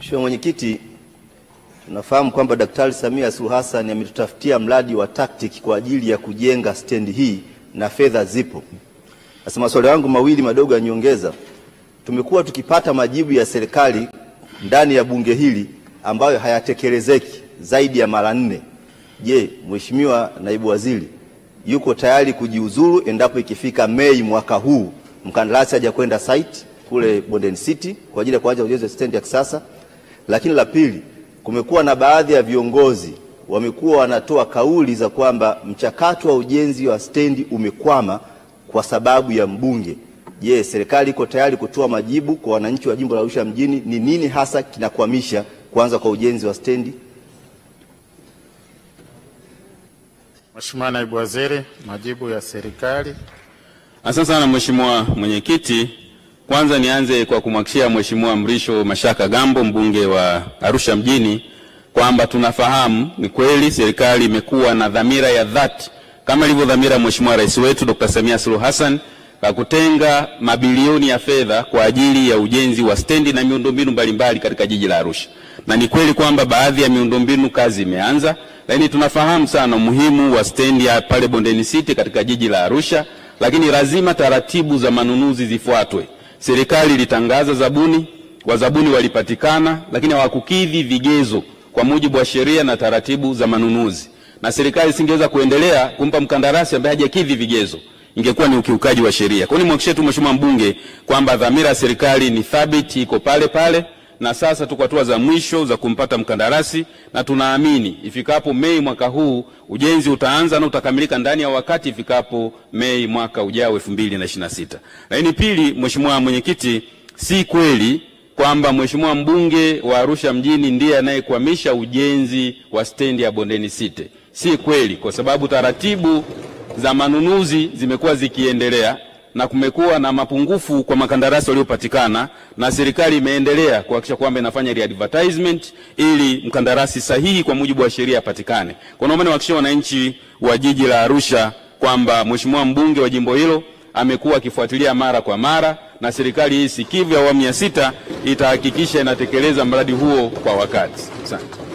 Mheshimiwa Mwenyekiti, tunafahamu kwamba Daktari Samia Suluhu Hassan ametutafutia mradi wa TACTIC kwa ajili ya kujenga stendi hii na fedha zipo. Sasa maswali yangu mawili madogo ya nyongeza. Tumekuwa tukipata majibu ya serikali ndani ya bunge hili ambayo hayatekelezeki zaidi ya mara 4. Je, Mheshimiwa Naibu Waziri yuko tayari kujiuzuru endapo ikifika Mei mwaka huu mkandarasi haja kwenda site kule Bondeni City kwa ajili ya kuanza ujenzi wa stendi ya kisasa? Lakini la pili, kumekuwa na baadhi ya viongozi wamekuwa wanatoa kauli za kwamba mchakato wa ujenzi wa stendi umekwama kwa sababu ya mbunge. Je, serikali iko tayari kutoa majibu kwa wananchi wa jimbo la Arusha mjini? Ni nini hasa kinakwamisha kuanza kwa ujenzi wa stendi? Mheshimiwa Naibu Waziri, majibu ya serikali. Asante sana Mheshimiwa Mwenyekiti. Kwanza nianze kwa kumhakikishia Mheshimiwa Mrisho Mashaka Gambo, mbunge wa Arusha mjini, kwamba tunafahamu ni kweli serikali imekuwa na dhamira ya dhati kama ilivyo dhamira Mheshimiwa Rais wetu Dr. Samia Suluhu Hassan kwa kutenga mabilioni ya fedha kwa ajili ya ujenzi wa stendi na miundombinu mbalimbali katika jiji la Arusha. Na ni kweli kwamba baadhi ya miundombinu kazi imeanza, lakini tunafahamu sana umuhimu wa stendi ya pale Bondeni City katika jiji la Arusha, lakini lazima taratibu za manunuzi zifuatwe. Serikali ilitangaza zabuni, wazabuni walipatikana, lakini hawakukidhi vigezo kwa mujibu wa sheria na taratibu za manunuzi. Na serikali singeweza kuendelea kumpa mkandarasi ambaye hajakidhi vigezo, ingekuwa ni ukiukaji wa sheria. Kwa hiyo nimhakikishie tu Mheshimiwa mbunge kwamba dhamira ya serikali ni thabiti, iko pale pale, na sasa tuko hatua za mwisho za kumpata mkandarasi, na tunaamini ifikapo Mei mwaka huu ujenzi utaanza na utakamilika ndani ya wakati ifikapo Mei mwaka ujao 2026. Lakini pili, Mheshimiwa Mwenyekiti, si kweli kwamba Mheshimiwa mbunge wa Arusha mjini ndiye anayekwamisha ujenzi wa stendi ya Bondeni City. Si kweli, kwa sababu taratibu za manunuzi zimekuwa zikiendelea na kumekuwa na mapungufu kwa makandarasi waliopatikana, na serikali imeendelea kuhakikisha kwamba inafanya re-advertisement ili mkandarasi sahihi kwa mujibu wa sheria apatikane. Kwa naomba niwahakikishie wananchi wa jiji la Arusha kwamba Mheshimiwa mbunge wa jimbo hilo amekuwa akifuatilia mara kwa mara, na serikali hii sikivu ya awamu ya 6 itahakikisha inatekeleza mradi huo kwa wakati. Asante.